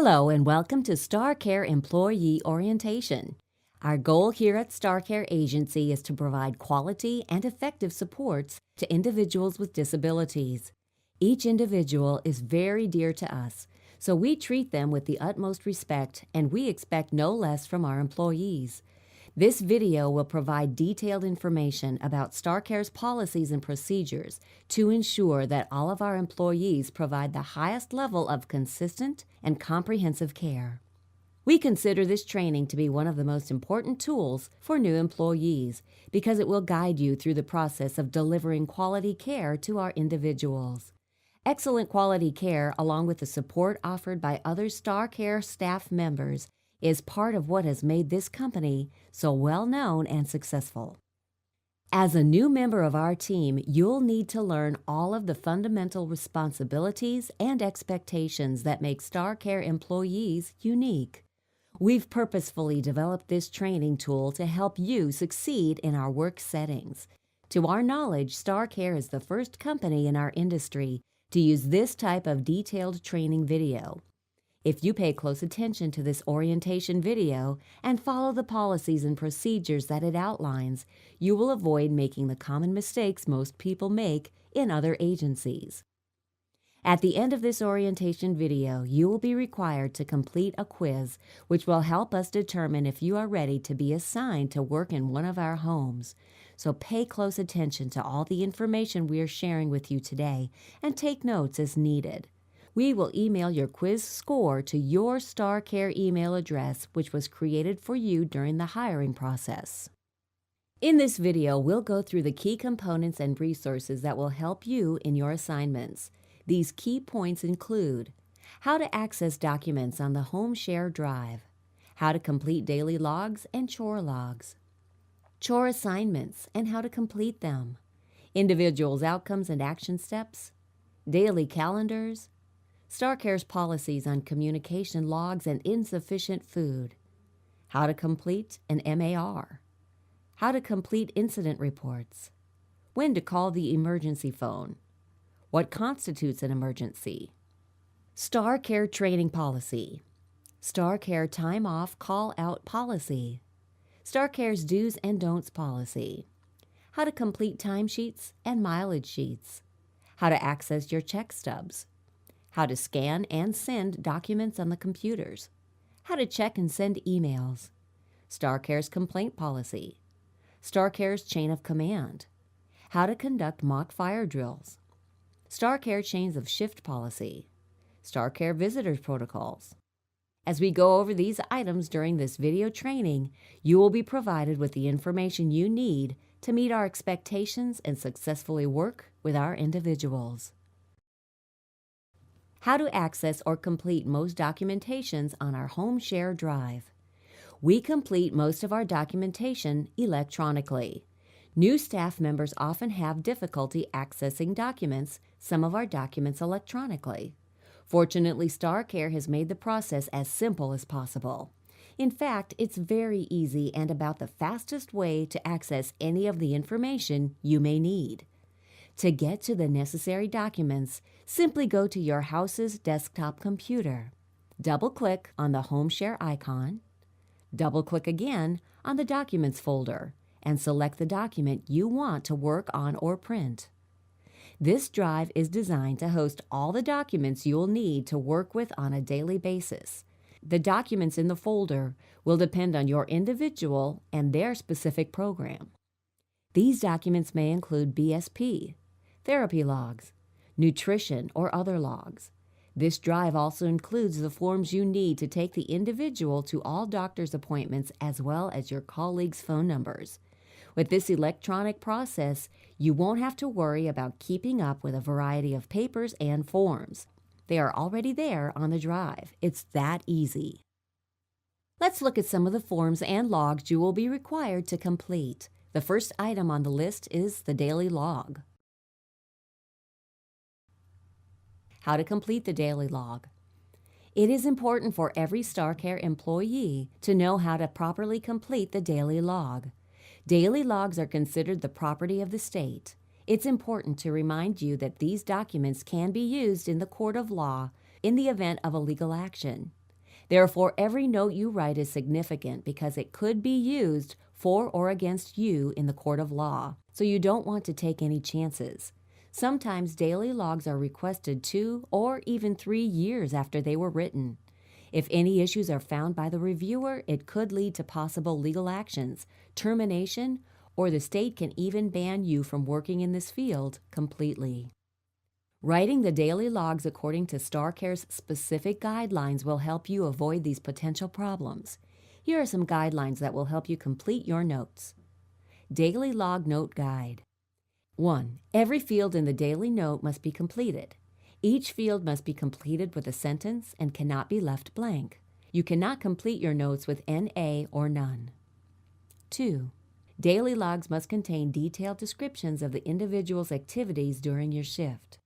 Hello and welcome to StarCare Employee Orientation. Our goal here at StarCare Agency is to provide quality and effective supports to individuals with disabilities. Each individual is very dear to us, so we treat them with the utmost respect and we expect no less from our employees. This video will provide detailed information about StarCare's policies and procedures to ensure that all of our employees provide the highest level of consistent and comprehensive care. We consider this training to be one of the most important tools for new employees because it will guide you through the process of delivering quality care to our individuals. Excellent quality care, along with the support offered by other StarCare staff members, is part of what has made this company so well known and successful. As a new member of our team, you'll need to learn all of the fundamental responsibilities and expectations that make StarCare employees unique. We've purposefully developed this training tool to help you succeed in our work settings. To our knowledge, StarCare is the first company in our industry to use this type of detailed training video. If you pay close attention to this orientation video and follow the policies and procedures that it outlines, you will avoid making the common mistakes most people make in other agencies. At the end of this orientation video, you will be required to complete a quiz which will help us determine if you are ready to be assigned to work in one of our homes. So pay close attention to all the information we are sharing with you today and take notes as needed. We will email your quiz score to your StarCare email address, which was created for you during the hiring process. In this video, we'll go through the key components and resources that will help you in your assignments. These key points include how to access documents on the Home Share Drive, how to complete daily logs and chore logs, chore assignments and how to complete them, individuals' outcomes and action steps, daily calendars, StarCare's policies on communication logs and insufficient food, how to complete an MAR, how to complete incident reports, when to call the emergency phone, what constitutes an emergency, StarCare training policy, StarCare time off call out policy, StarCare's do's and don'ts policy, how to complete timesheets and mileage sheets, how to access your check stubs, how to scan and send documents on the computers, how to check and send emails, StarCare's complaint policy, StarCare's chain of command, how to conduct mock fire drills, StarCare chains of shift policy, StarCare visitors protocols. As we go over these items during this video training, you will be provided with the information you need to meet our expectations and successfully work with our individuals. How to access or complete most documentations on our Home Share Drive. We complete most of our documentation electronically. New staff members often have difficulty accessing some of our documents electronically. Fortunately, StarCare has made the process as simple as possible. In fact, it's very easy and about the fastest way to access any of the information you may need. To get to the necessary documents, simply go to your house's desktop computer. Double-click on the Home Share icon. Double-click again on the Documents folder and select the document you want to work on or print. This drive is designed to host all the documents you'll need to work with on a daily basis. The documents in the folder will depend on your individual and their specific program. These documents may include BSP, therapy logs, nutrition, or other logs. This drive also includes the forms you need to take the individual to all doctor's appointments as well as your colleagues' phone numbers. With this electronic process, you won't have to worry about keeping up with a variety of papers and forms. They are already there on the drive. It's that easy. Let's look at some of the forms and logs you will be required to complete. The first item on the list is the daily log. How to complete the daily log. It is important for every StarCare employee to know how to properly complete the daily log. Daily logs are considered the property of the state. It's important to remind you that these documents can be used in the court of law in the event of a legal action. Therefore, every note you write is significant because it could be used for or against you in the court of law, so you don't want to take any chances. Sometimes daily logs are requested 2 or even 3 years after they were written. If any issues are found by the reviewer, it could lead to possible legal actions, termination, or the state can even ban you from working in this field completely. Writing the daily logs according to StarCare's specific guidelines will help you avoid these potential problems. Here are some guidelines that will help you complete your notes. Daily Log Note Guide. 1. Every field in the daily note must be completed. Each field must be completed with a sentence and cannot be left blank. You cannot complete your notes with NA or none. 2. Daily logs must contain detailed descriptions of the individual's activities during your shift.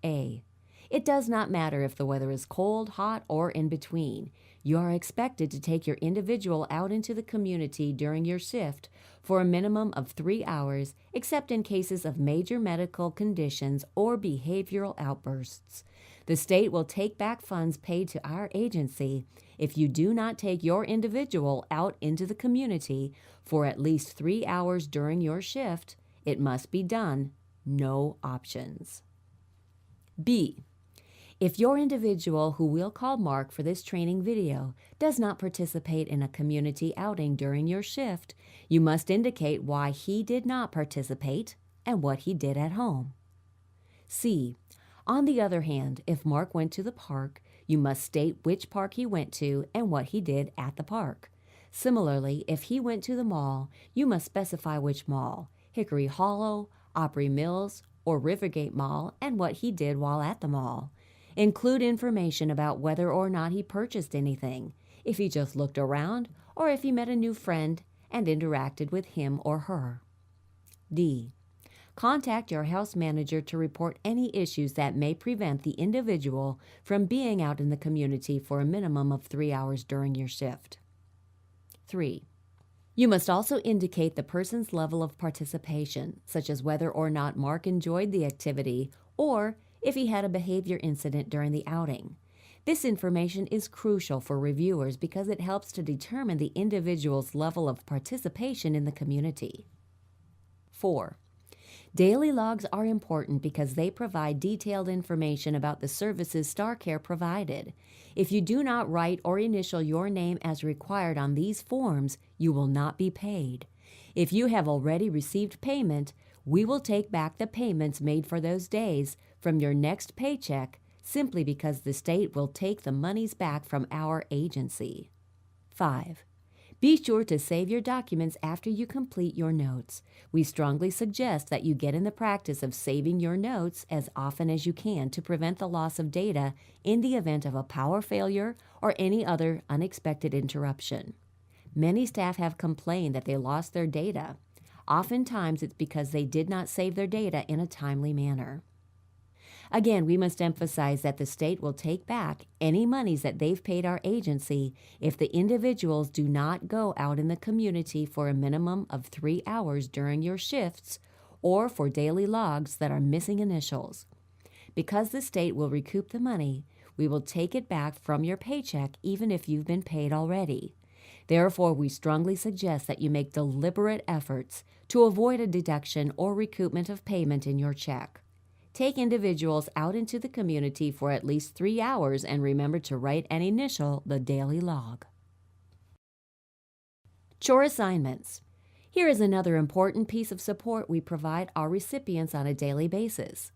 A. It does not matter if the weather is cold, hot, or in between. You are expected to take your individual out into the community during your shift for a minimum of 3 hours, except in cases of major medical conditions or behavioral outbursts. The state will take back funds paid to our agency if you do not take your individual out into the community for at least 3 hours during your shift. It must be done. No options. B. If your individual, who we'll call Mark for this training video, does not participate in a community outing during your shift, you must indicate why he did not participate and what he did at home. C. On the other hand, if Mark went to the park, you must state which park he went to and what he did at the park. Similarly, if he went to the mall, you must specify which mall, Hickory Hollow, Opry Mills, or Rivergate Mall, and what he did while at the mall. Include information about whether or not he purchased anything, if he just looked around, or if he met a new friend and interacted with him or her. D. Contact your house manager to report any issues that may prevent the individual from being out in the community for a minimum of 3 hours during your shift. 3. You must also indicate the person's level of participation, such as whether or not Mark enjoyed the activity or if he had a behavior incident during the outing. This information is crucial for reviewers because it helps to determine the individual's level of participation in the community. 4. Daily logs are important because they provide detailed information about the services StarCare provided. If you do not write or initial your name as required on these forms, you will not be paid. If you have already received payment, we will take back the payments made for those days from your next paycheck simply because the state will take the monies back from our agency. 5. Be sure to save your documents after you complete your notes. We strongly suggest that you get in the practice of saving your notes as often as you can to prevent the loss of data in the event of a power failure or any other unexpected interruption. Many staff have complained that they lost their data. Oftentimes, it's because they did not save their data in a timely manner. Again, we must emphasize that the state will take back any monies that they've paid our agency if the individuals do not go out in the community for a minimum of 3 hours during your shifts or for daily logs that are missing initials. Because the state will recoup the money, we will take it back from your paycheck even if you've been paid already. Therefore, we strongly suggest that you make deliberate efforts to avoid a deduction or recoupment of payment in your check. Take individuals out into the community for at least 3 hours and remember to write and initial the daily log. Chore assignments. Here is another important piece of support we provide our recipients on a daily basis.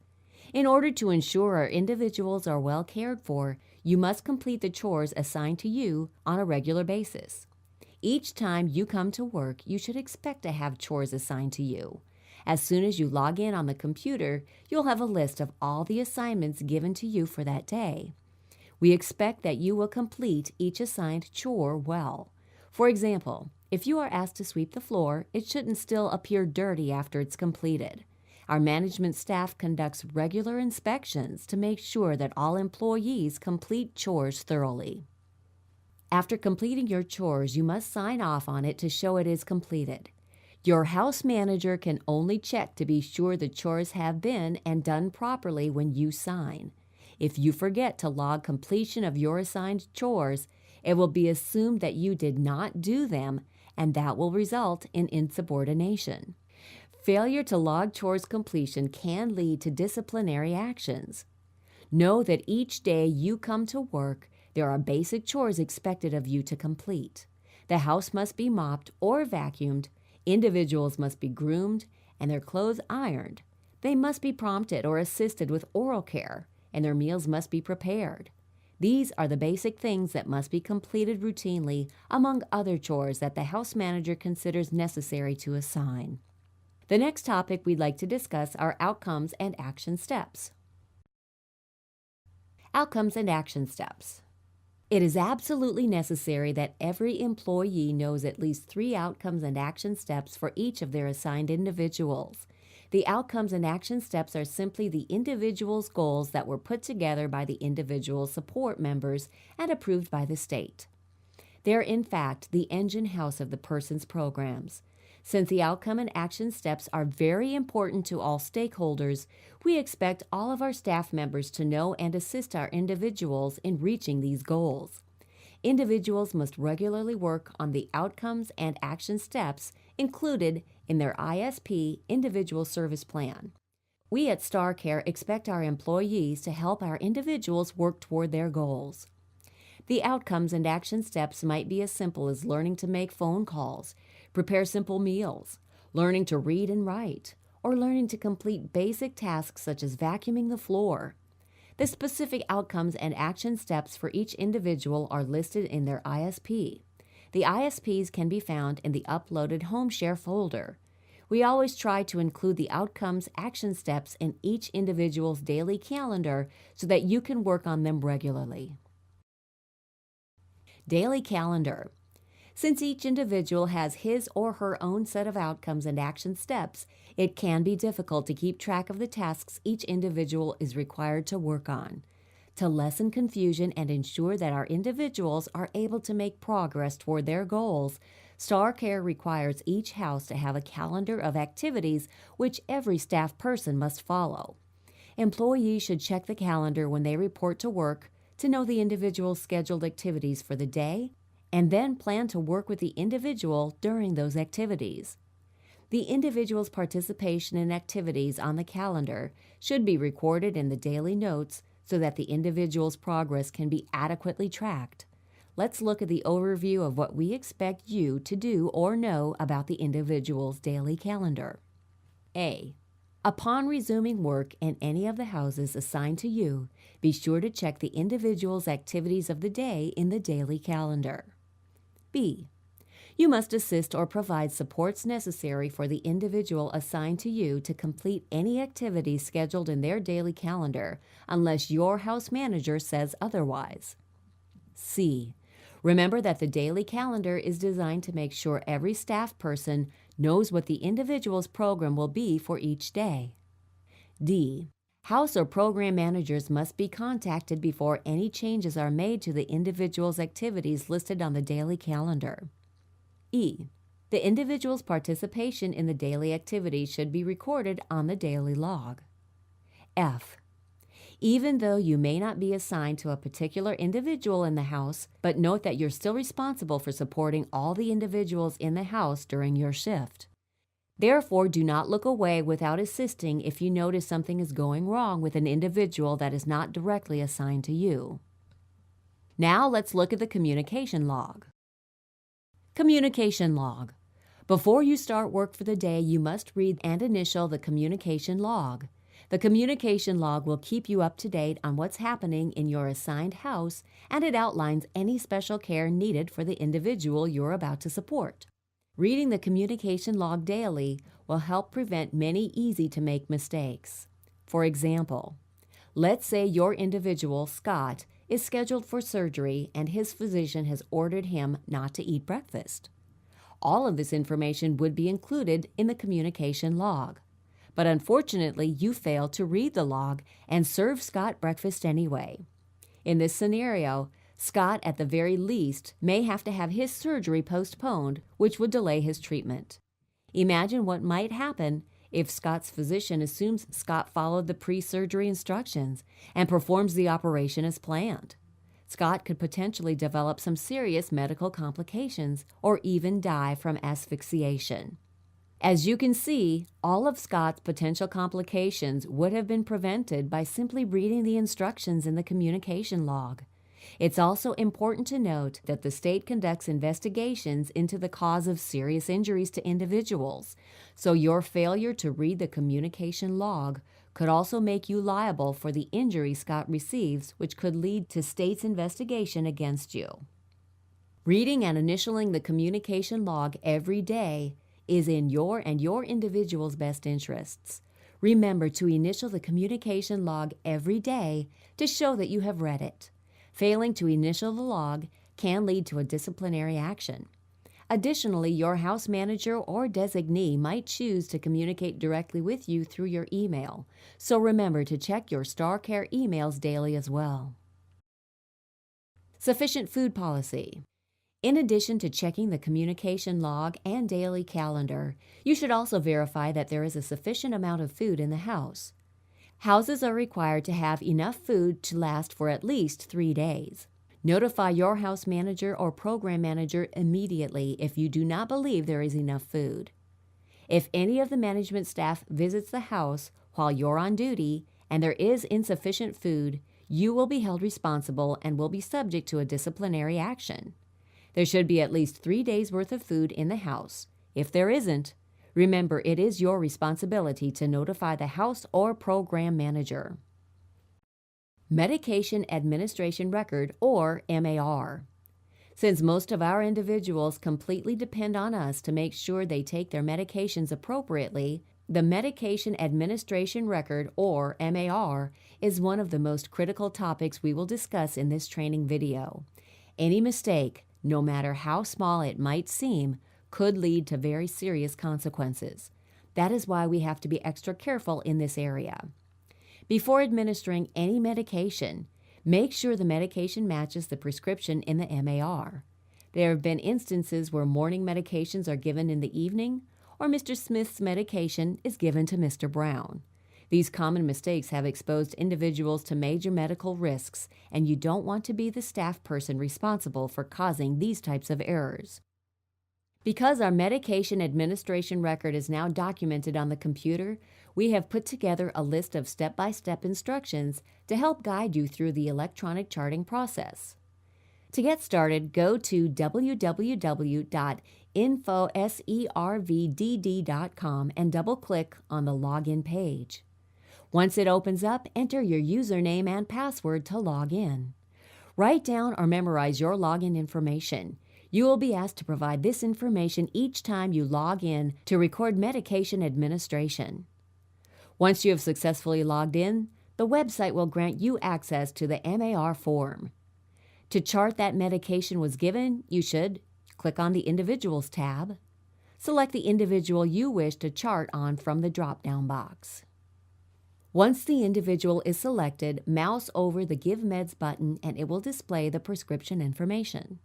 In order to ensure our individuals are well cared for, you must complete the chores assigned to you on a regular basis. Each time you come to work, you should expect to have chores assigned to you. As soon as you log in on the computer, you'll have a list of all the assignments given to you for that day. We expect that you will complete each assigned chore well. For example, if you are asked to sweep the floor, it shouldn't still appear dirty after it's completed. Our management staff conducts regular inspections to make sure that all employees complete chores thoroughly. After completing your chores, you must sign off on it to show it is completed. Your house manager can only check to be sure the chores have been and done properly when you sign. If you forget to log completion of your assigned chores, It will be assumed that you did not do them, and that will result in insubordination. Failure to log chores completion can lead to disciplinary actions. Know that each day you come to work, there are basic chores expected of you to complete. The house must be mopped or vacuumed, individuals must be groomed, and their clothes ironed. They must be prompted or assisted with oral care, and their meals must be prepared. These are the basic things that must be completed routinely, among other chores that the house manager considers necessary to assign. The next topic we'd like to discuss are outcomes and action steps. Outcomes and action steps. It is absolutely necessary that every employee knows at least 3 outcomes and action steps for each of their assigned individuals. The outcomes and action steps are simply the individual's goals that were put together by the individual support members and approved by the state. They're in fact the engine house of the person's programs. Since the outcome and action steps are very important to all stakeholders, we expect all of our staff members to know and assist our individuals in reaching these goals. Individuals must regularly work on the outcomes and action steps included in their ISP Individual Service Plan. We at StarCare expect our employees to help our individuals work toward their goals. The outcomes and action steps might be as simple as learning to make phone calls, prepare simple meals, learning to read and write, or learning to complete basic tasks such as vacuuming the floor. The specific outcomes and action steps for each individual are listed in their ISP. The ISPs can be found in the uploaded HomeShare folder. We always try to include the outcomes action steps in each individual's daily calendar so that you can work on them regularly. Daily calendar. Since each individual has his or her own set of outcomes and action steps, it can be difficult to keep track of the tasks each individual is required to work on. To lessen confusion and ensure that our individuals are able to make progress toward their goals, StarCare requires each house to have a calendar of activities which every staff person must follow. Employees should check the calendar when they report to work to know the individual's scheduled activities for the day, and then plan to work with the individual during those activities. The individual's participation in activities on the calendar should be recorded in the daily notes so that the individual's progress can be adequately tracked. Let's look at the overview of what we expect you to do or know about the individual's daily calendar. A. Upon resuming work in any of the houses assigned to you, be sure to check the individual's activities of the day in the daily calendar. B. You must assist or provide supports necessary for the individual assigned to you to complete any activities scheduled in their daily calendar unless your house manager says otherwise. C. Remember that the daily calendar is designed to make sure every staff person knows what the individual's program will be for each day. D. House or program managers must be contacted before any changes are made to the individual's activities listed on the daily calendar. E. The individual's participation in the daily activities should be recorded on the daily log. F. Even though you may not be assigned to a particular individual in the house, but note that you're still responsible for supporting all the individuals in the house during your shift. Therefore, do not look away without assisting if you notice something is going wrong with an individual that is not directly assigned to you. Now let's look at the communication log. Communication log. Before you start work for the day, you must read and initial the communication log. The communication log will keep you up to date on what's happening in your assigned house, and it outlines any special care needed for the individual you're about to support. Reading the communication log daily will help prevent many easy-to-make mistakes. For example, let's say your individual, Scott, is scheduled for surgery and his physician has ordered him not to eat breakfast. All of this information would be included in the communication log. But unfortunately, you failed to read the log and serve Scott breakfast anyway. In this scenario, Scott, at the very least, may have to have his surgery postponed, which would delay his treatment. Imagine what might happen if Scott's physician assumes Scott followed the pre-surgery instructions and performs the operation as planned. Scott could potentially develop some serious medical complications or even die from asphyxiation. As you can see, all of Scott's potential complications would have been prevented by simply reading the instructions in the communication log. It's also important to note that the state conducts investigations into the cause of serious injuries to individuals, so your failure to read the communication log could also make you liable for the injury Scott receives, which could lead to state's investigation against you. Reading and initialing the communication log every day is in your and your individual's best interests. Remember to initial the communication log every day to show that you have read it. Failing to initial the log can lead to a disciplinary action. Additionally, your house manager or designee might choose to communicate directly with you through your email, so remember to check your StarCare emails daily as well. Sufficient food policy. In addition to checking the communication log and daily calendar, you should also verify that there is a sufficient amount of food in the house. Houses are required to have enough food to last for at least 3 days. Notify your house manager or program manager immediately if you do not believe there is enough food. If any of the management staff visits the house while you're on duty and there is insufficient food, you will be held responsible and will be subject to a disciplinary action. There should be at least 3 days' worth of food in the house. If there isn't, remember it is your responsibility to notify the house or program manager. Medication Administration Record, or MAR. Since most of our individuals completely depend on us to make sure they take their medications appropriately, the Medication Administration Record, or MAR, is one of the most critical topics we will discuss in this training video. Any mistake, no matter how small it might seem, could lead to very serious consequences. That is why we have to be extra careful in this area. Before administering any medication, make sure the medication matches the prescription in the MAR. There have been instances where morning medications are given in the evening, or Mr. Smith's medication is given to Mr. Brown. These common mistakes have exposed individuals to major medical risks, and you don't want to be the staff person responsible for causing these types of errors. Because our medication administration record is now documented on the computer, we have put together a list of step-by-step instructions to help guide you through the electronic charting process. To get started, go to www.infoservdd.com and double-click on the Login page. Once it opens up, enter your username and password to log in. Write down or memorize your login information. You will be asked to provide this information each time you log in to record medication administration. Once you have successfully logged in, the website will grant you access to the MAR form. To chart that medication was given, you should click on the Individuals tab. Select the individual you wish to chart on from the drop-down box. Once the individual is selected, mouse over the Give Meds button and it will display the prescription information.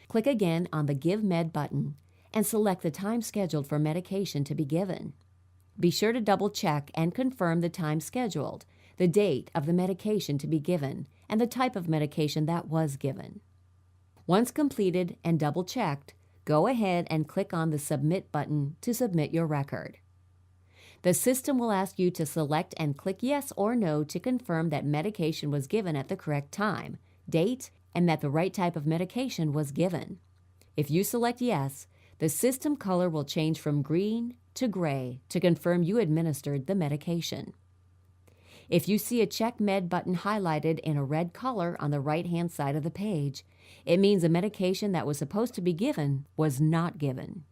Click again on the Give Med button and select the time scheduled for medication to be given. Be sure to double-check and confirm the time scheduled, the date of the medication to be given, and the type of medication that was given. Once completed and double-checked, go ahead and click on the Submit button to submit your record. The system will ask you to select and click Yes or No to confirm that medication was given at the correct time, date, and that the right type of medication was given. If you select Yes, the system color will change from green to gray to confirm you administered the medication. If you see a Check Med button highlighted in a red color on the right-hand side of the page, it means a medication that was supposed to be given was not given.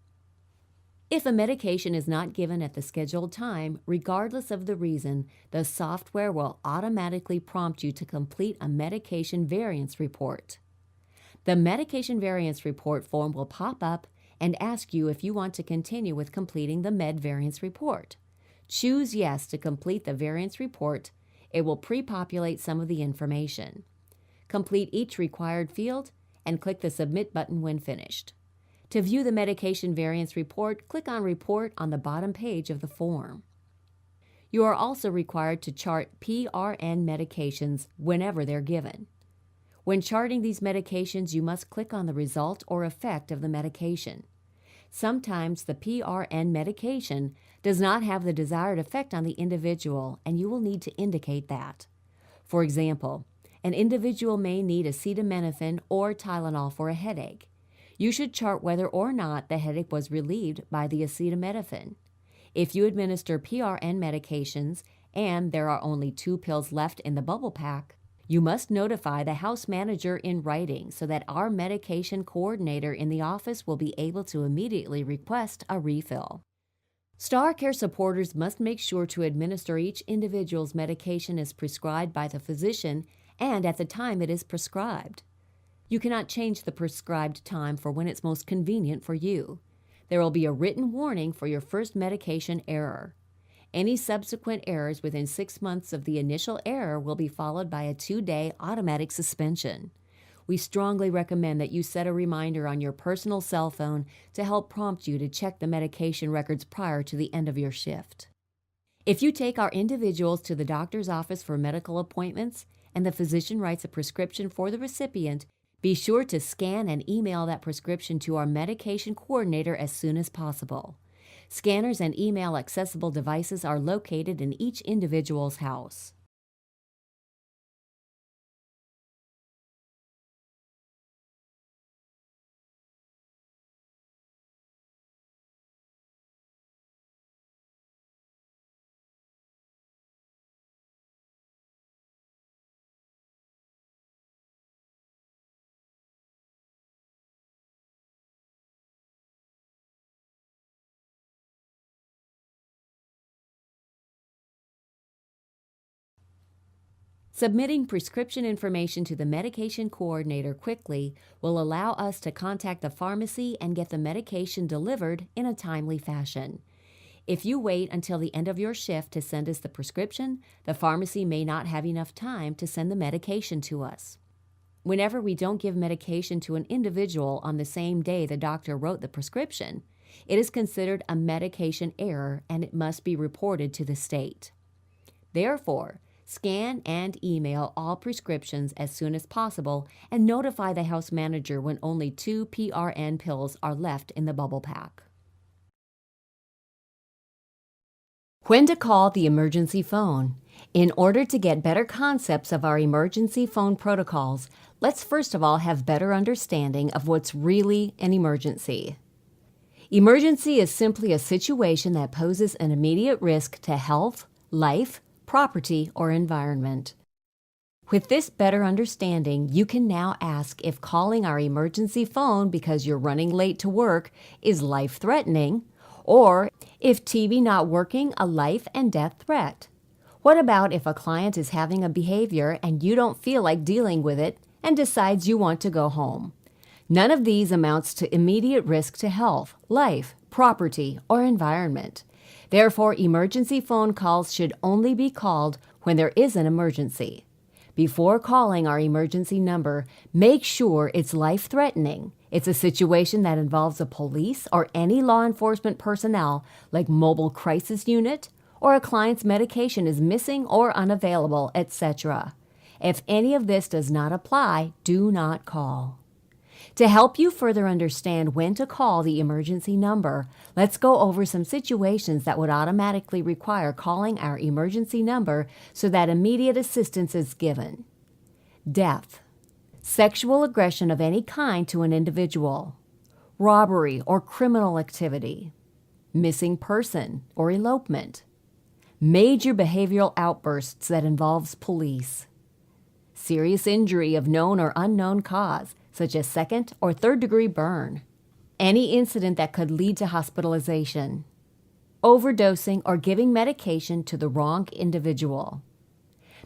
If a medication is not given at the scheduled time, regardless of the reason, the software will automatically prompt you to complete a medication variance report. The medication variance report form will pop up and ask you if you want to continue with completing the med variance report. Choose Yes to complete the variance report. It will pre-populate some of the information. Complete each required field and click the Submit button when finished. To view the medication variance report, click on Report on the bottom page of the form. You are also required to chart PRN medications whenever they're given. When charting these medications, you must click on the result or effect of the medication. Sometimes the PRN medication does not have the desired effect on the individual, and you will need to indicate that. For example, an individual may need acetaminophen or Tylenol for a headache. You should chart whether or not the headache was relieved by the acetaminophen. If you administer PRN medications and there are only 2 pills left in the bubble pack, you must notify the house manager in writing so that our medication coordinator in the office will be able to immediately request a refill. StarCare supporters must make sure to administer each individual's medication as prescribed by the physician and at the time it is prescribed. You cannot change the prescribed time for when it's most convenient for you. There will be a written warning for your first medication error. Any subsequent errors within 6 months of the initial error will be followed by a 2-day automatic suspension. We strongly recommend that you set a reminder on your personal cell phone to help prompt you to check the medication records prior to the end of your shift. If you take our individuals to the doctor's office for medical appointments and the physician writes a prescription for the recipient, be sure to scan and email that prescription to our medication coordinator as soon as possible. Scanners and email accessible devices are located in each individual's house. Submitting prescription information to the medication coordinator quickly will allow us to contact the pharmacy and get the medication delivered in a timely fashion. If you wait until the end of your shift to send us the prescription, the pharmacy may not have enough time to send the medication to us. Whenever we don't give medication to an individual on the same day the doctor wrote the prescription, it is considered a medication error and it must be reported to the state. Therefore, scan and email all prescriptions as soon as possible and notify the house manager when only 2 PRN pills are left in the bubble pack. When to call the emergency phone. In order to get better concepts of our emergency phone protocols, let's first of all have better understanding of what's really an emergency. Emergency is simply a situation that poses an immediate risk to health, life, property, or environment. With this better understanding, you can now ask if calling our emergency phone because you're running late to work is life-threatening, or if TV not working a life and death threat. What about if a client is having a behavior and you don't feel like dealing with it and decides you want to go home? None of these amounts to immediate risk to health, life, property, or environment. Therefore, emergency phone calls should only be called when there is an emergency. Before calling our emergency number, make sure it's life-threatening. It's a situation that involves a police or any law enforcement personnel like mobile crisis unit, or a client's medication is missing or unavailable, etc. If any of this does not apply, do not call. To help you further understand when to call the emergency number, let's go over some situations that would automatically require calling our emergency number so that immediate assistance is given. Death, sexual aggression of any kind to an individual, robbery or criminal activity, missing person or elopement, major behavioral outbursts that involves police, serious injury of known or unknown cause, such as second or third-degree burn, any incident that could lead to hospitalization, overdosing or giving medication to the wrong individual,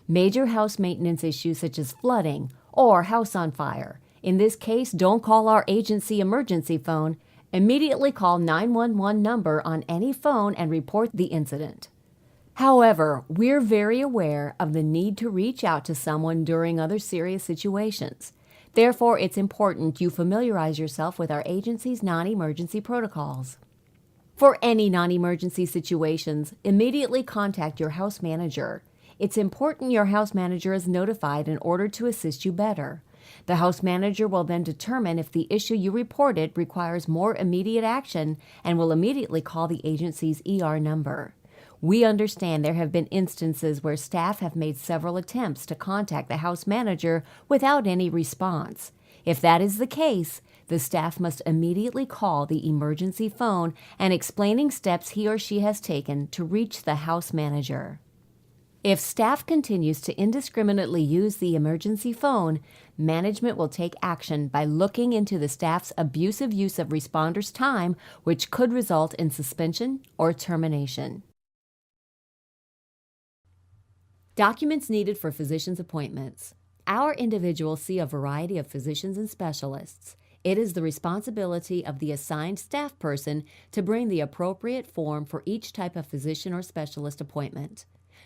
major house maintenance issues such as flooding or house on fire. In this case, don't call our agency emergency phone. Immediately call 911 number on any phone and report the incident. However, we're very aware of the need to reach out to someone during other serious situations. Therefore, it's important you familiarize yourself with our agency's non-emergency protocols. For any non-emergency situations, immediately contact your house manager. It's important your house manager is notified in order to assist you better. The house manager will then determine if the issue you reported requires more immediate action and will immediately call the agency's ER number. We understand there have been instances where staff have made several attempts to contact the house manager without any response. If that is the case, the staff must immediately call the emergency phone and explaining steps he or she has taken to reach the house manager. If staff continues to indiscriminately use the emergency phone, management will take action by looking into the staff's abusive use of responders' time, which could result in suspension or termination. Documents needed for physicians' appointments. Our individuals see a variety of physicians and specialists. It is the responsibility of the assigned staff person to bring the appropriate form for each type of physician or specialist appointment.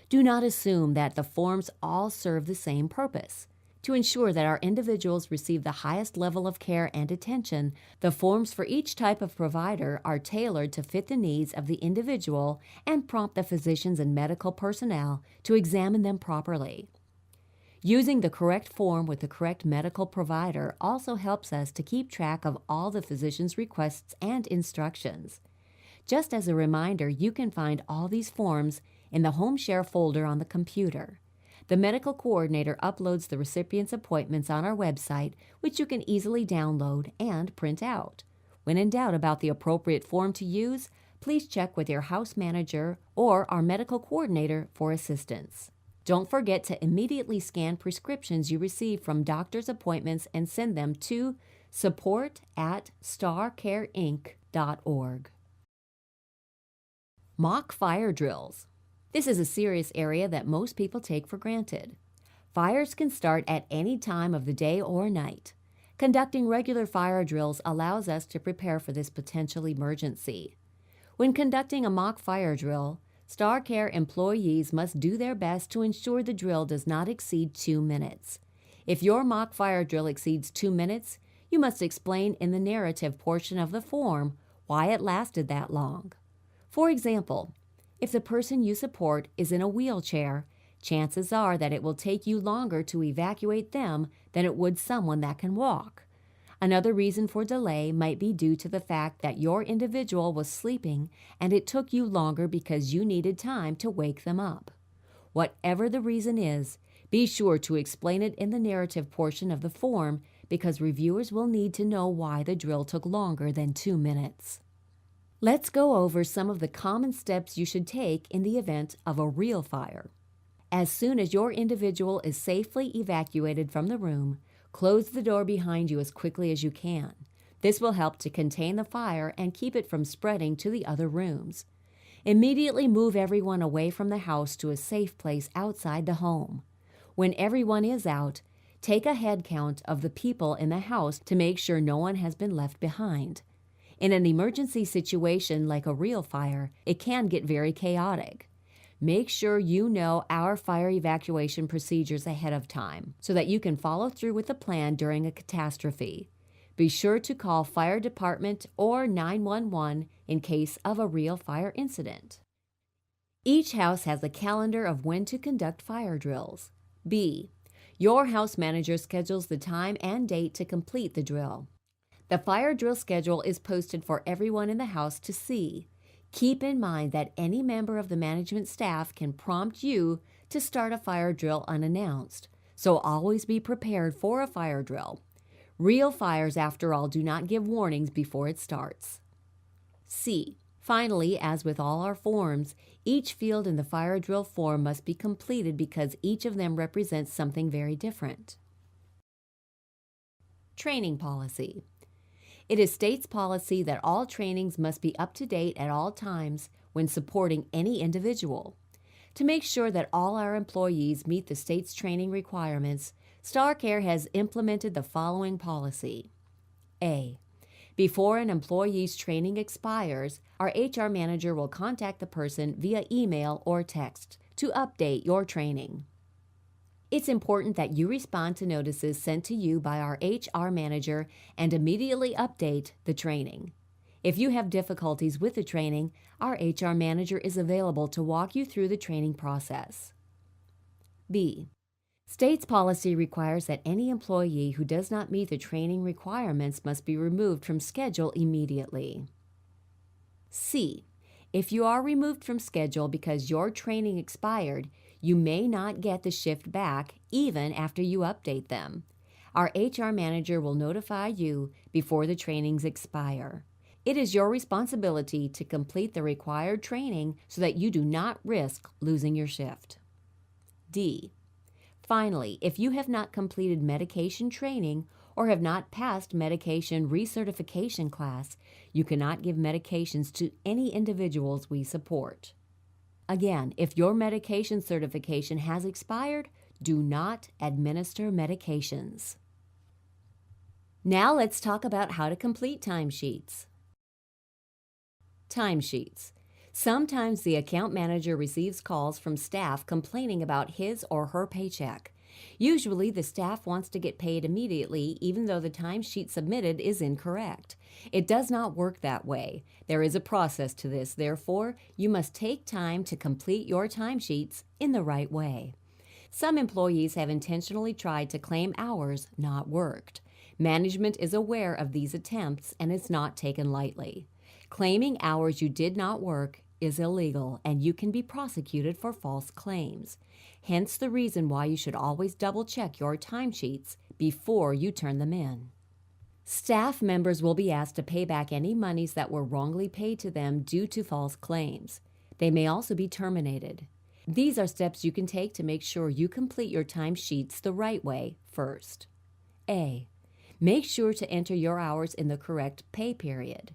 Do not assume that the forms all serve the same purpose. To ensure that our individuals receive the highest level of care and attention, the forms for each type of provider are tailored to fit the needs of the individual and prompt the physicians and medical personnel to examine them properly. Using the correct form with the correct medical provider also helps us to keep track of all the physician's requests and instructions. Just as a reminder, you can find all these forms in the Home Share folder on the computer. The medical coordinator uploads the recipient's appointments on our website, which you can easily download and print out. When in doubt about the appropriate form to use, please check with your house manager or our medical coordinator for assistance. Don't forget to immediately scan prescriptions you receive from doctor's appointments and send them to support@starcareinc.org. Mock fire drills. This is a serious area that most people take for granted. Fires can start at any time of the day or night. Conducting regular fire drills allows us to prepare for this potential emergency. When conducting a mock fire drill, StarCare employees must do their best to ensure the drill does not exceed 2 minutes. If your mock fire drill exceeds 2 minutes, you must explain in the narrative portion of the form why it lasted that long. For example, if the person you support is in a wheelchair, chances are that it will take you longer to evacuate them than it would someone that can walk. Another reason for delay might be due to the fact that your individual was sleeping and it took you longer because you needed time to wake them up. Whatever the reason is, be sure to explain it in the narrative portion of the form because reviewers will need to know why the drill took longer than 2 minutes. Let's go over some of the common steps you should take in the event of a real fire. As soon as your individual is safely evacuated from the room, close the door behind you as quickly as you can. This will help to contain the fire and keep it from spreading to the other rooms. Immediately move everyone away from the house to a safe place outside the home. When everyone is out, take a head count of the people in the house to make sure no one has been left behind. In an emergency situation like a real fire, it can get very chaotic. Make sure you know our fire evacuation procedures ahead of time so that you can follow through with the plan during a catastrophe. Be sure to call fire department or 911 in case of a real fire incident. Each house has a calendar of when to conduct fire drills. B. Your house manager schedules the time and date to complete the drill. The fire drill schedule is posted for everyone in the house to see. Keep in mind that any member of the management staff can prompt you to start a fire drill unannounced, so always be prepared for a fire drill. Real fires, after all, do not give warnings before it starts. C. Finally, as with all our forms, each field in the fire drill form must be completed because each of them represents something very different. Training policy. It is state's policy that all trainings must be up to date at all times when supporting any individual. To make sure that all our employees meet the state's training requirements, StarCare has implemented the following policy. A. Before an employee's training expires, our HR manager will contact the person via email or text to update your training. It's important that you respond to notices sent to you by our HR manager and immediately update the training. If you have difficulties with the training, our HR manager is available to walk you through the training process. B. State's policy requires that any employee who does not meet the training requirements must be removed from schedule immediately. C. If you are removed from schedule because your training expired, you may not get the shift back even after you update them. Our HR manager will notify you before the trainings expire. It is your responsibility to complete the required training so that you do not risk losing your shift. D. Finally, if you have not completed medication training or have not passed medication recertification class, you cannot give medications to any individuals we support. Again, if your medication certification has expired, do not administer medications. Now let's talk about how to complete timesheets. Timesheets. Sometimes the account manager receives calls from staff complaining about his or her paycheck. Usually the staff wants to get paid immediately even though the timesheet submitted is incorrect. It does not work that way. There is a process to this, therefore, you must take time to complete your timesheets in the right way. Some employees have intentionally tried to claim hours not worked. Management is aware of these attempts and is not taken lightly. Claiming hours you did not work is illegal and you can be prosecuted for false claims. Hence the reason why you should always double-check your timesheets before you turn them in. Staff members will be asked to pay back any monies that were wrongly paid to them due to false claims. They may also be terminated. These are steps you can take to make sure you complete your timesheets the right way first. A. Make sure to enter your hours in the correct pay period.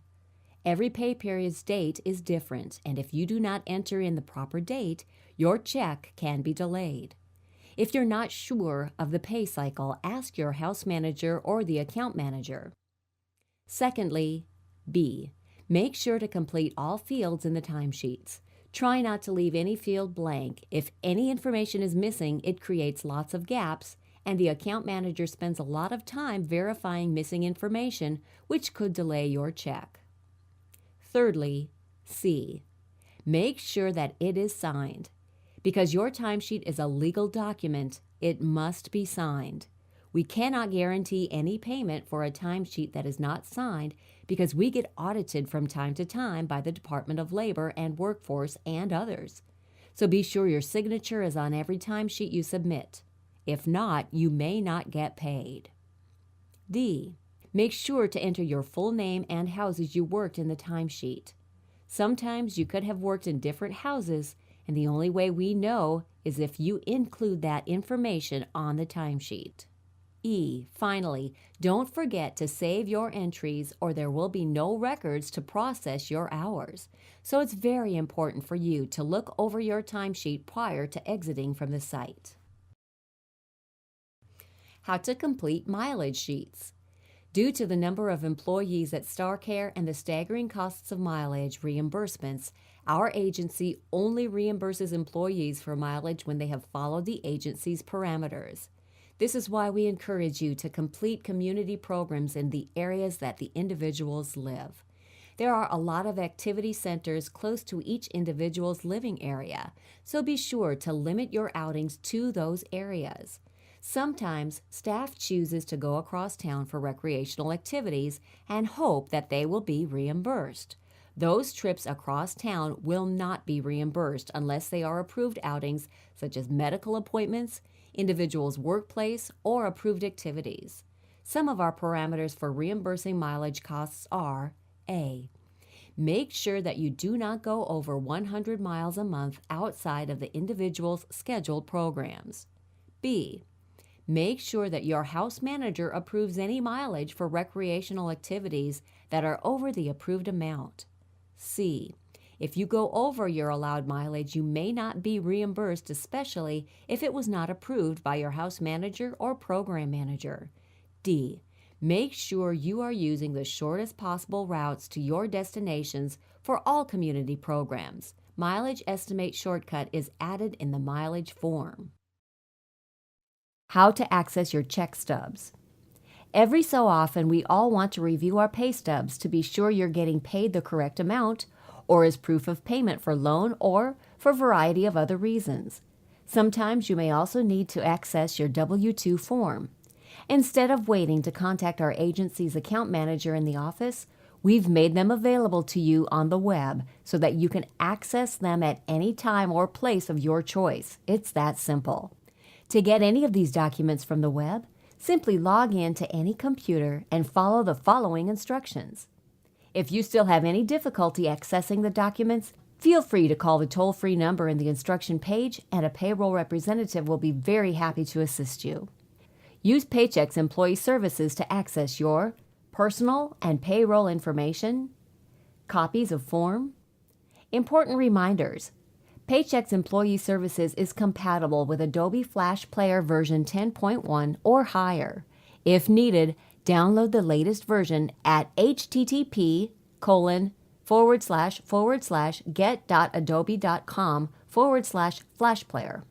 Every pay period's date is different, and if you do not enter in the proper date, your check can be delayed. If you're not sure of the pay cycle, ask your house manager or the account manager. Secondly, B. Make sure to complete all fields in the timesheets. Try not to leave any field blank. If any information is missing, it creates lots of gaps, and the account manager spends a lot of time verifying missing information, which could delay your check. Thirdly, C. Make sure that it is signed. Because your timesheet is a legal document, it must be signed. We cannot guarantee any payment for a timesheet that is not signed because we get audited from time to time by the Department of Labor and Workforce and others. So be sure your signature is on every timesheet you submit. If not, you may not get paid. D. Make sure to enter your full name and houses you worked in the timesheet. Sometimes you could have worked in different houses, and the only way we know is if you include that information on the timesheet. E. Finally, don't forget to save your entries or there will be no records to process your hours. So it's very important for you to look over your timesheet prior to exiting from the site. How to complete mileage sheets. Due to the number of employees at StarCare and the staggering costs of mileage reimbursements, our agency only reimburses employees for mileage when they have followed the agency's parameters. This is why we encourage you to complete community programs in the areas that the individuals live. There are a lot of activity centers close to each individual's living area, so be sure to limit your outings to those areas. Sometimes staff chooses to go across town for recreational activities and hope that they will be reimbursed. Those trips across town will not be reimbursed unless they are approved outings such as medical appointments, individuals' workplace, or approved activities. Some of our parameters for reimbursing mileage costs are A. Make sure that you do not go over 100 miles a month outside of the individual's scheduled programs. B. Make sure that your house manager approves any mileage for recreational activities that are over the approved amount. C. If you go over your allowed mileage, you may not be reimbursed, especially if it was not approved by your house manager or program manager. D. Make sure you are using the shortest possible routes to your destinations for all community programs. Mileage estimate shortcut is added in the mileage form. How to access your check stubs. Every so often, we all want to review our pay stubs to be sure you're getting paid the correct amount or as proof of payment for loan or for a variety of other reasons. Sometimes you may also need to access your W-2 form. Instead of waiting to contact our agency's account manager in the office, we've made them available to you on the web so that you can access them at any time or place of your choice. It's that simple. To get any of these documents from the web, simply log in to any computer and follow the following instructions. If you still have any difficulty accessing the documents, feel free to call the toll-free number in the instruction page and a payroll representative will be very happy to assist you. Use Paychex Employee Services to access your personal and payroll information, copies of form. Important reminders. Paychex Employee Services is compatible with Adobe Flash Player version 10.1 or higher. If needed, download the latest version at http://get.adobe.com/flashplayer.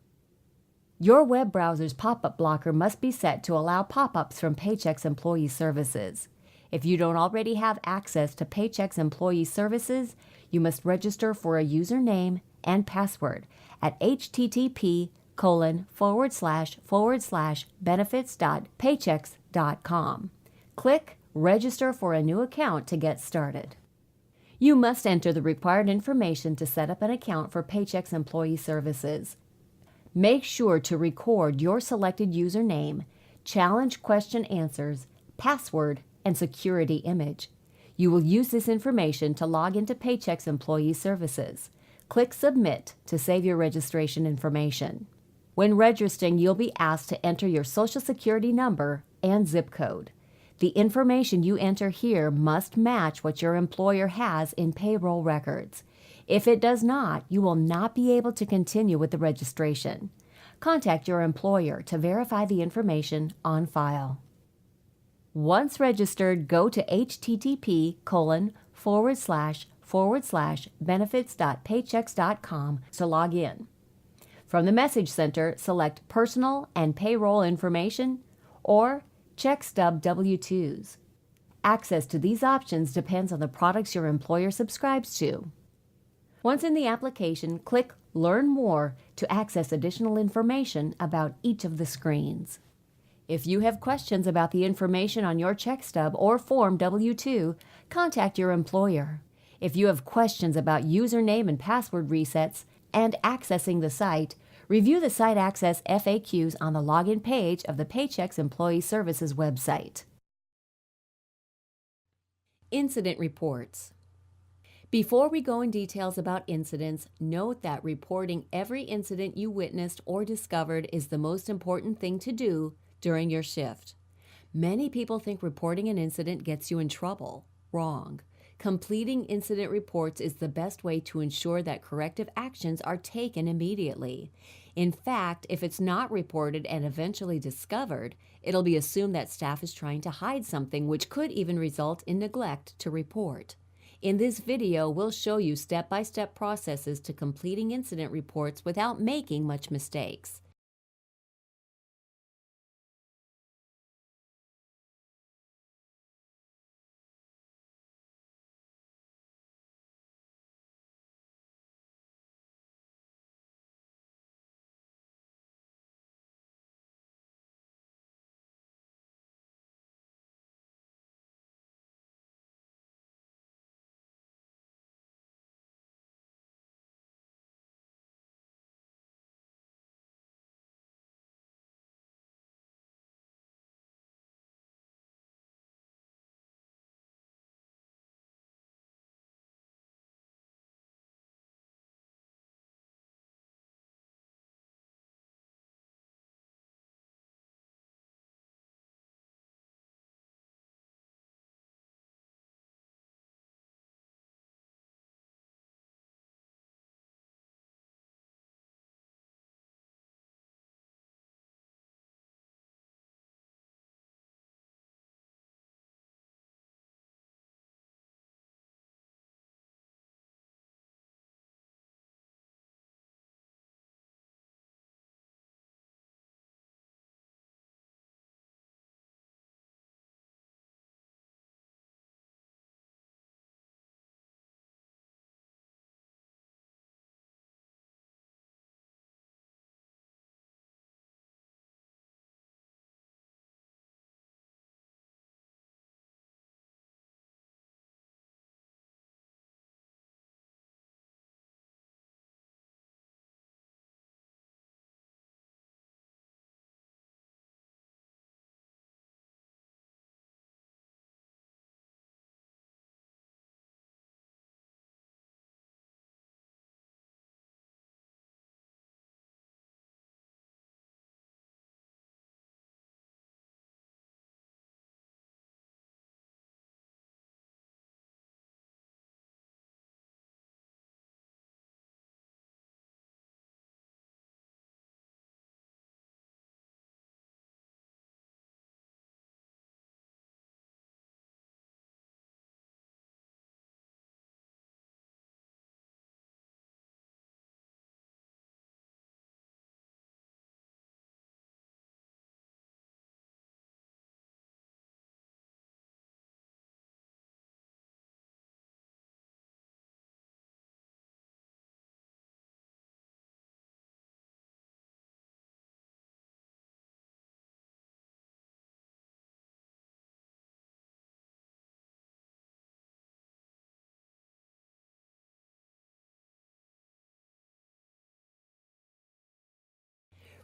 Your web browser's pop-up blocker must be set to allow pop-ups from Paychex Employee Services. If you don't already have access to Paychex Employee Services, you must register for a username and password at http://benefits.paychex.com. Click Register for a new account to get started. You must enter the required information to set up an account for Paychex Employee Services. Make sure to record your selected username, challenge question answers, password, and security image. You will use this information to log into Paychex Employee Services. Click Submit to save your registration information. When registering, you'll be asked to enter your Social Security number and zip code. The information you enter here must match what your employer has in payroll records. If it does not, you will not be able to continue with the registration. Contact your employer to verify the information on file. Once registered, go to http://benefits.paychex.com to log in. From the Message Center, select Personal and Payroll Information or Check Stub W-2s. Access to these options depends on the products your employer subscribes to. Once in the application, click Learn More to access additional information about each of the screens. If you have questions about the information on your check stub or Form W-2, contact your employer. If you have questions about username and password resets and accessing the site, review the site access FAQs on the login page of the Paychex Employee Services website. Incident Reports. Before we go in details about incidents, note that reporting every incident you witnessed or discovered is the most important thing to do during your shift. Many people think reporting an incident gets you in trouble. Wrong. Completing incident reports is the best way to ensure that corrective actions are taken immediately. In fact, if it's not reported and eventually discovered, it'll be assumed that staff is trying to hide something, which could even result in neglect to report. In this video, we'll show you step-by-step processes to completing incident reports without making much mistakes.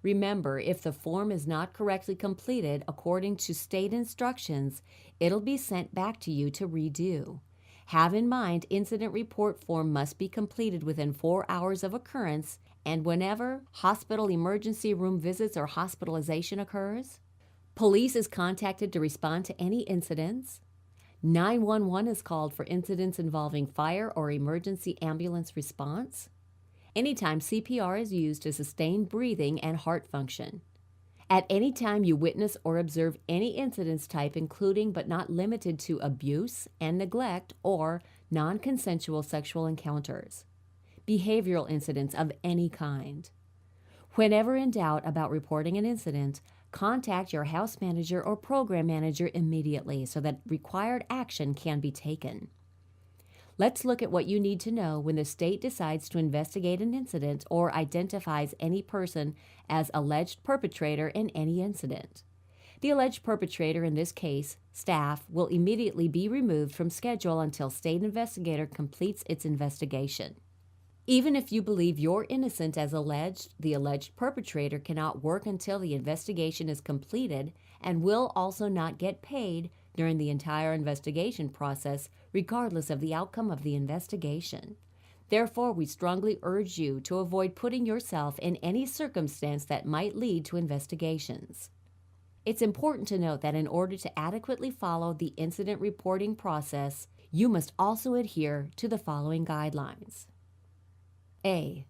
Remember, if the form is not correctly completed according to state instructions, it'll be sent back to you to redo. Have in mind, incident report form must be completed within 4 hours of occurrence and whenever hospital emergency room visits or hospitalization occurs. Police is contacted to respond to any incidents. 911 is called for incidents involving fire or emergency ambulance response. Anytime CPR is used to sustain breathing and heart function. At any time you witness or observe any incidents type including but not limited to abuse and neglect or non-consensual sexual encounters. Behavioral incidents of any kind. Whenever in doubt about reporting an incident, contact your house manager or program manager immediately so that required action can be taken. Let's look at what you need to know when the state decides to investigate an incident or identifies any person as alleged perpetrator in any incident. The alleged perpetrator, in this case, staff, will immediately be removed from schedule until state investigator completes its investigation. Even if you believe you're innocent as alleged, the alleged perpetrator cannot work until the investigation is completed and will also not get paid during the entire investigation process, regardless of the outcome of the investigation. Therefore, we strongly urge you to avoid putting yourself in any circumstance that might lead to investigations. It's important to note that in order to adequately follow the incident reporting process, you must also adhere to the following guidelines. A.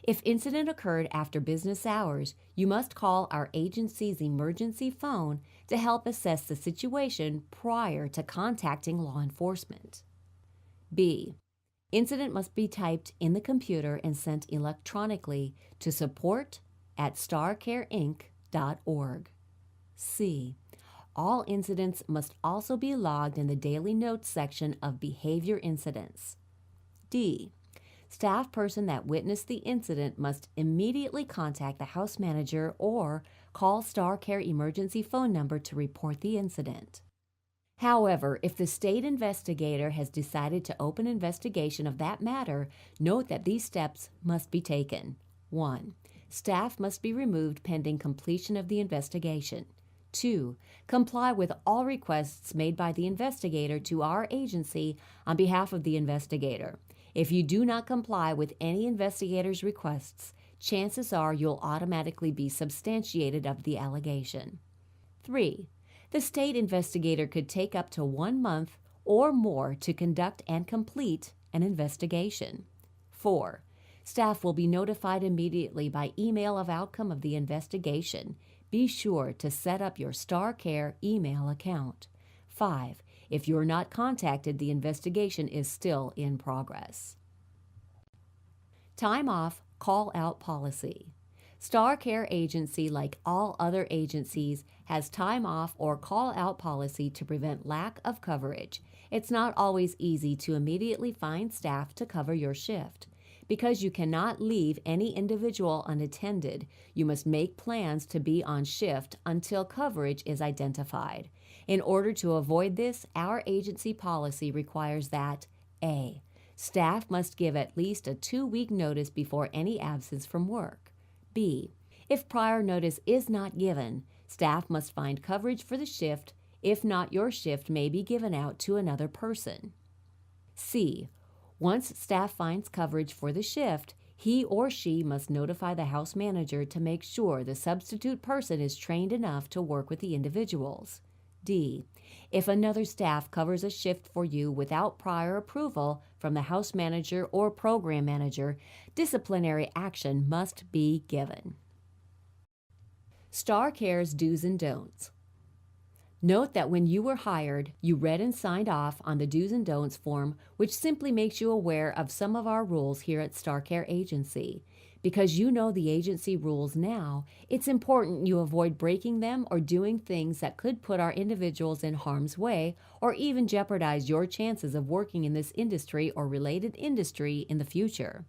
If incident occurred after business hours, you must call our agency's emergency phone to help assess the situation prior to contacting law enforcement. B. Incident must be typed in the computer and sent electronically to support@starcareinc.org. C. All incidents must also be logged in the daily notes section of behavior incidents. D. Staff person that witnessed the incident must immediately contact the house manager or call StarCare emergency phone number to report the incident. However, if the state investigator has decided to open investigation of that matter, note that these steps must be taken. 1. Staff must be removed pending completion of the investigation. 2. Comply with all requests made by the investigator to our agency on behalf of the investigator. If you do not comply with any investigator's requests, chances are you'll automatically be substantiated of the allegation. 3. The state investigator could take up to 1 month or more to conduct and complete an investigation. 4. Staff will be notified immediately by email of outcome of the investigation. Be sure to set up your StarCare email account. 5. If you're not contacted, the investigation is still in progress. Time off, call out policy. StarCare Agency, like all other agencies, has time off or call out policy to prevent lack of coverage. It's not always easy to immediately find staff to cover your shift. Because you cannot leave any individual unattended, you must make plans to be on shift until coverage is identified. In order to avoid this, our agency policy requires that A. Staff must give at least a 2-week notice before any absence from work. B. If prior notice is not given, staff must find coverage for the shift. If not, your shift may be given out to another person. C. Once staff finds coverage for the shift, he or she must notify the house manager to make sure the substitute person is trained enough to work with the individuals. D. If another staff covers a shift for you without prior approval from the house manager or program manager, disciplinary action must be given. StarCare's do's and don'ts. Note that when you were hired, you read and signed off on the do's and don'ts form, which simply makes you aware of some of our rules here at StarCare Agency. Because you know the agency rules now, it's important you avoid breaking them or doing things that could put our individuals in harm's way or even jeopardize your chances of working in this industry or related industry in the future.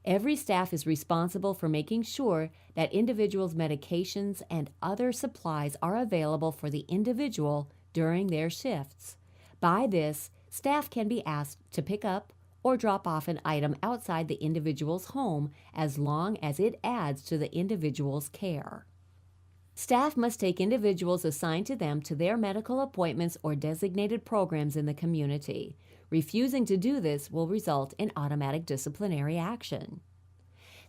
Every staff is responsible for making sure that individuals' medications and other supplies are available for the individual during their shifts. By this, staff can be asked to pick up or drop off an item outside the individual's home as long as it adds to the individual's care. Staff must take individuals assigned to them to their medical appointments or designated programs in the community. Refusing to do this will result in automatic disciplinary action.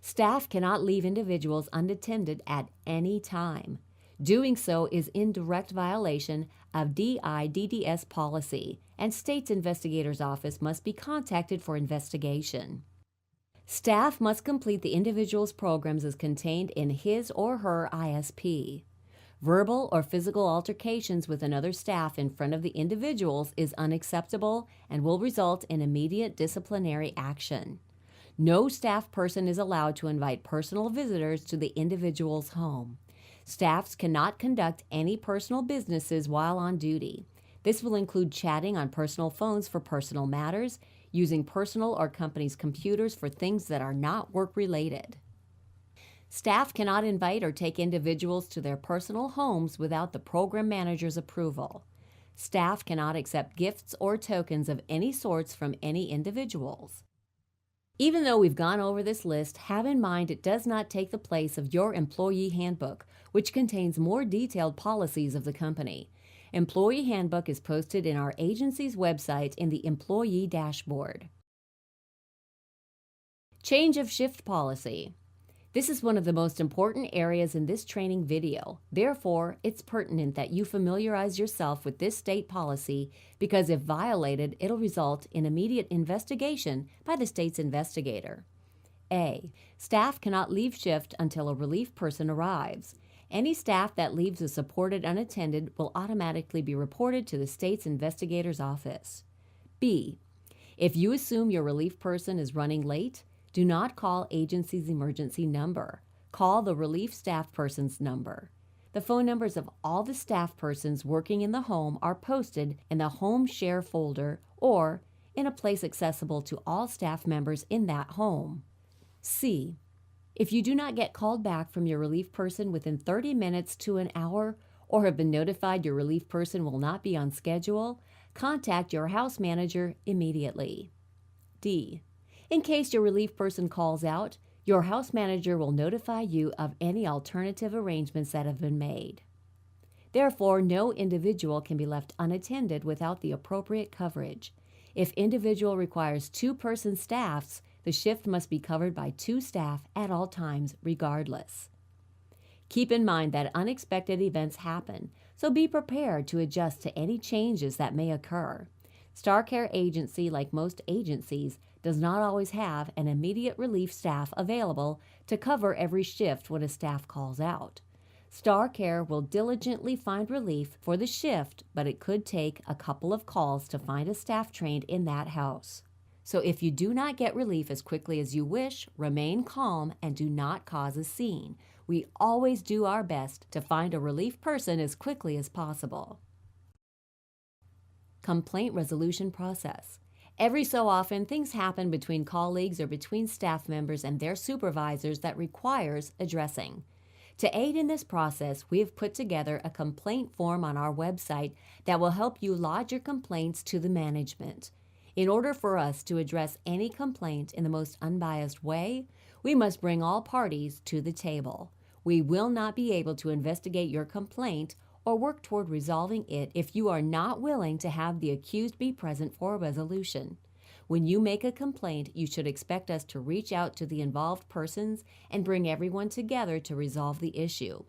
Staff cannot leave individuals unattended at any time. Doing so is in direct violation of DIDDS policy, and State's Investigator's Office must be contacted for investigation. Staff must complete the individual's programs as contained in his or her ISP. Verbal or physical altercations with another staff in front of the individuals is unacceptable and will result in immediate disciplinary action. No staff person is allowed to invite personal visitors to the individual's home. Staffs cannot conduct any personal businesses while on duty. This will include chatting on personal phones for personal matters, using personal or company's computers for things that are not work-related. Staff cannot invite or take individuals to their personal homes without the program manager's approval. Staff cannot accept gifts or tokens of any sorts from any individuals. Even though we've gone over this list, have in mind it does not take the place of your employee handbook, which contains more detailed policies of the company. Employee handbook is posted in our agency's website in the employee dashboard. Change of shift policy. This is one of the most important areas in this training video. Therefore, it's pertinent that you familiarize yourself with this state policy because if violated, it'll result in immediate investigation by the state's investigator. A. Staff cannot leave shift until a relief person arrives. Any staff that leaves a supported unattended will automatically be reported to the state's investigator's office. B. If you assume your relief person is running late, do not call agency's emergency number. Call the relief staff person's number. The phone numbers of all the staff persons working in the home are posted in the Home Share folder or in a place accessible to all staff members in that home. C. If you do not get called back from your relief person within 30 minutes to an hour or have been notified your relief person will not be on schedule, contact your house manager immediately. D. In case your relief person calls out, your house manager will notify you of any alternative arrangements that have been made. Therefore, no individual can be left unattended without the appropriate coverage. If individual requires two-person staffs, the shift must be covered by two staff at all times regardless. Keep in mind that unexpected events happen, so be prepared to adjust to any changes that may occur. StarCare Agency, like most agencies, does not always have an immediate relief staff available to cover every shift when a staff calls out. StarCare will diligently find relief for the shift, but it could take a couple of calls to find a staff trained in that house. So if you do not get relief as quickly as you wish, remain calm and do not cause a scene. We always do our best to find a relief person as quickly as possible. Complaint resolution process. Every so often, things happen between colleagues or between staff members and their supervisors that requires addressing. To aid in this process, we have put together a complaint form on our website that will help you lodge your complaints to the management. In order for us to address any complaint in the most unbiased way, we must bring all parties to the table. We will not be able to investigate your complaint or work toward resolving it if you are not willing to have the accused be present for a resolution. When you make a complaint, you should expect us to reach out to the involved persons and bring everyone together to resolve the issue.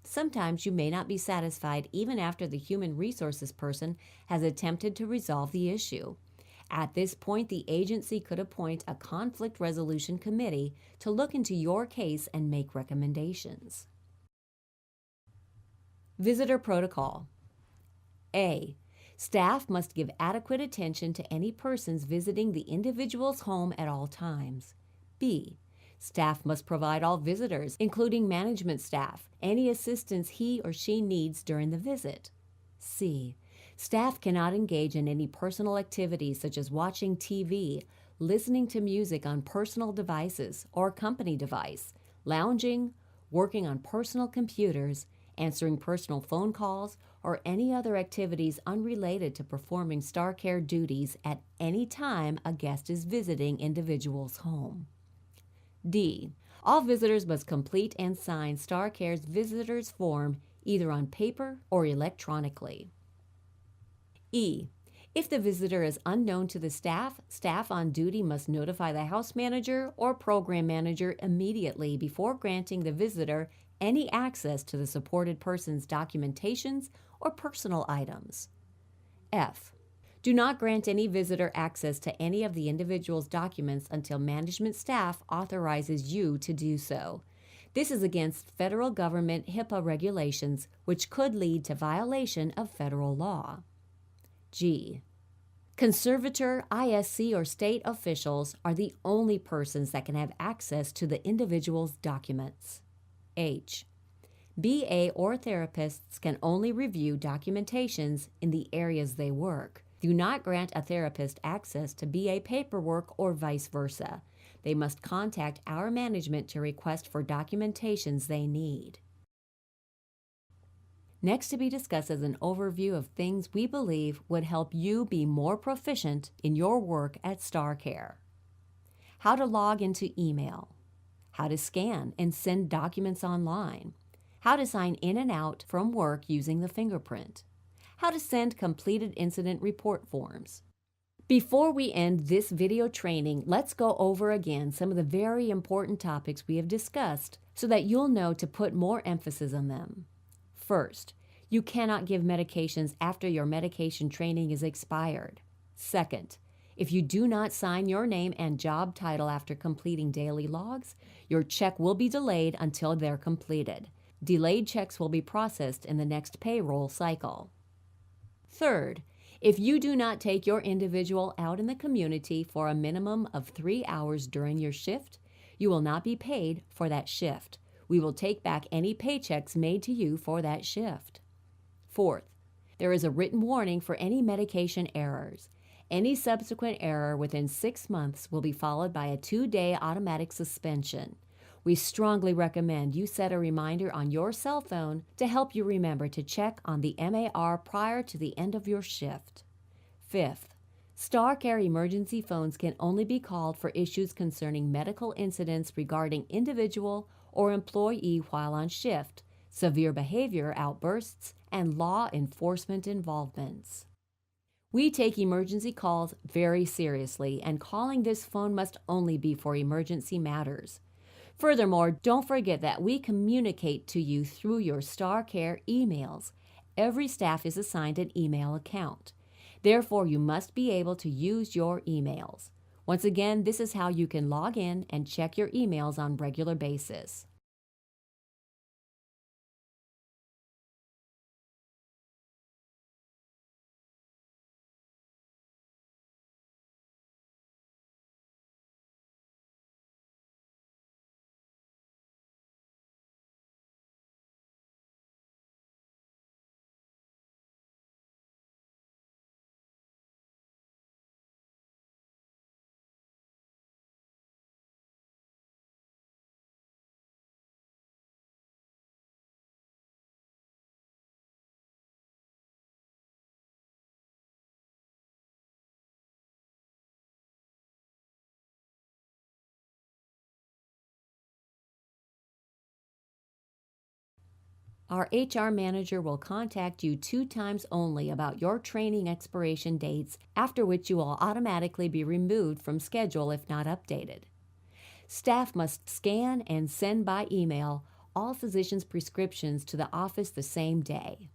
Sometimes you may not be satisfied even after the human resources person has attempted to resolve the issue. At this point, the agency could appoint a conflict resolution committee to look into your case and make recommendations. Visitor protocol. A. Staff must give adequate attention to any persons visiting the individual's home at all times. B. Staff must provide all visitors, including management staff, any assistance he or she needs during the visit. C. Staff cannot engage in any personal activities such as watching TV, listening to music on personal devices or company device, lounging, working on personal computers, answering personal phone calls, or any other activities unrelated to performing StarCare duties at any time a guest is visiting individual's home. D. All visitors must complete and sign StarCare's visitors form either on paper or electronically. E. If the visitor is unknown to the staff, staff on duty must notify the house manager or program manager immediately before granting the visitor any access to the supported person's documentations or personal items. F. Do not grant any visitor access to any of the individual's documents until management staff authorizes you to do so. This is against federal government HIPAA regulations, which could lead to violation of federal law. G. Conservator, ISC, or state officials are the only persons that can have access to the individual's documents. H. BA or therapists can only review documentations in the areas they work. Do not grant a therapist access to BA paperwork or vice versa. They must contact our management to request for documentations they need. Next to be discussed is an overview of things we believe would help you be more proficient in your work at StarCare. How to log into email. How to scan and send documents online. How to sign in and out from work using the fingerprint. How to send completed incident report forms. Before we end this video training, let's go over again some of the very important topics we have discussed so that you'll know to put more emphasis on them. First, you cannot give medications after your medication training is expired. Second, if you do not sign your name and job title after completing daily logs, your check will be delayed until they're completed. Delayed checks will be processed in the next payroll cycle. Third, if you do not take your individual out in the community for a minimum of 3 hours during your shift, you will not be paid for that shift. We will take back any paychecks made to you for that shift. Fourth, there is a written warning for any medication errors. Any subsequent error within 6 months will be followed by a 2-day automatic suspension. We strongly recommend you set a reminder on your cell phone to help you remember to check on the MAR prior to the end of your shift. Fifth, StarCare emergency phones can only be called for issues concerning medical incidents regarding individual or employee while on shift, severe behavior outbursts, and law enforcement involvements. We take emergency calls very seriously, and calling this phone must only be for emergency matters. Furthermore, don't forget that we communicate to you through your StarCare emails. Every staff is assigned an email account. Therefore, you must be able to use your emails. Once again, this is how you can log in and check your emails on a regular basis. Our HR manager will contact you 2 times only about your training expiration dates, after which you will automatically be removed from schedule if not updated. Staff must scan and send by email all physicians' prescriptions to the office the same day.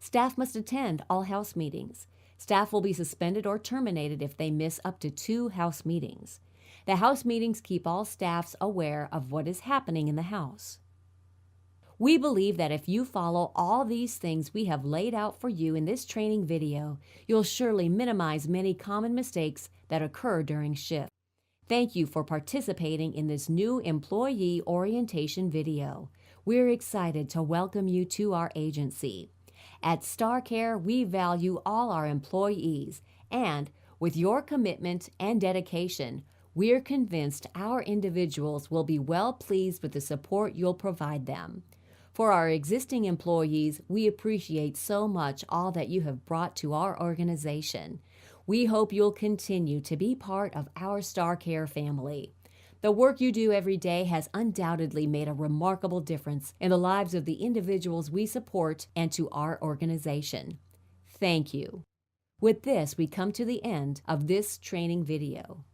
Staff must attend all house meetings. Staff will be suspended or terminated if they miss up to 2 house meetings. The house meetings keep all staffs aware of what is happening in the house. We believe that if you follow all these things we have laid out for you in this training video, you'll surely minimize many common mistakes that occur during shift. Thank you for participating in this new employee orientation video. We're excited to welcome you to our agency. At StarCare, we value all our employees, and with your commitment and dedication, we're convinced our individuals will be well pleased with the support you'll provide them. For our existing employees, we appreciate so much all that you have brought to our organization. We hope you'll continue to be part of our StarCare family. The work you do every day has undoubtedly made a remarkable difference in the lives of the individuals we support and to our organization. Thank you. With this, we come to the end of this training video.